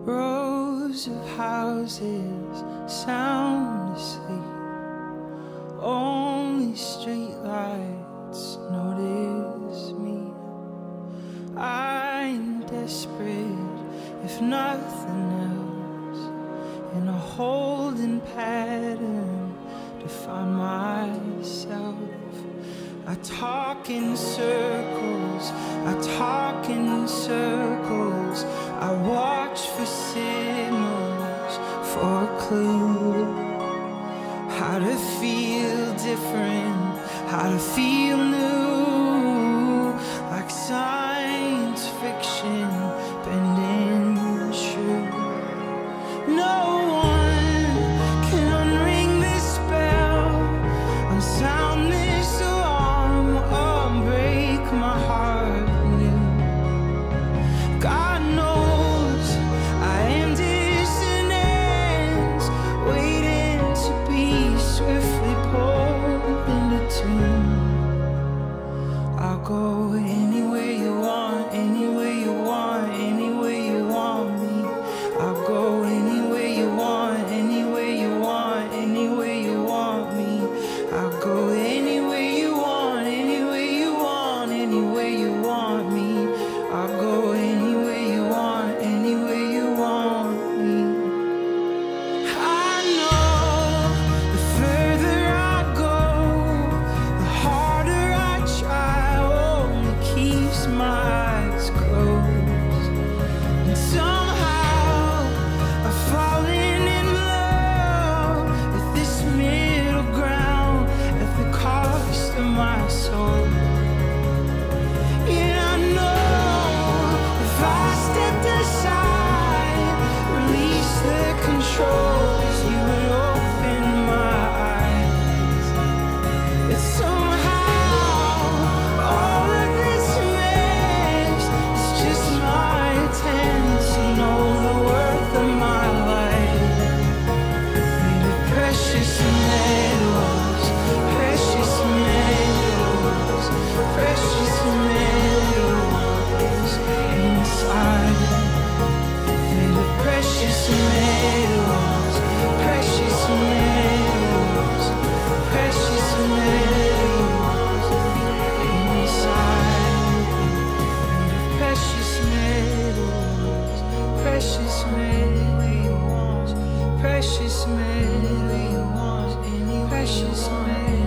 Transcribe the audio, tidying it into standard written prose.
Rows of houses sound asleep. Only streetlights notice me. I'm desperate, if nothing else, in a holding pattern to find myself. I talk in circles, I talk in circles. I watch for signals, for a clue. How to feel different, how to feel new. Like science fiction, bending true. No one can unring this spell, unsound this alarm, unbreak my heart anew. God knows I am dissonance, waiting to be swiftly pulled into tune. I'll go anywhere you want, anywhere you want, anywhere you want me. I'll go anywhere you want, anywhere you want, anywhere you want me. I'll go anywhere you want, anywhere you want, anywhere you want me. I'll go anywhere you want, anywhere you want me. I know the further I go, the harder I try, only keeps my eyes closed. And somehow I've fallen in love with this middle ground at the cost of my soul. Yeah, I know if I stepped aside, release the controls, you would open my eyes. That somehow all of this mess is just my attempt to know the worth of my life. Made of precious metals, precious metals, precious metals inside. Made of precious metals, precious metals, precious metals inside. Made of precious metals, precious metals, precious metals, precious metals.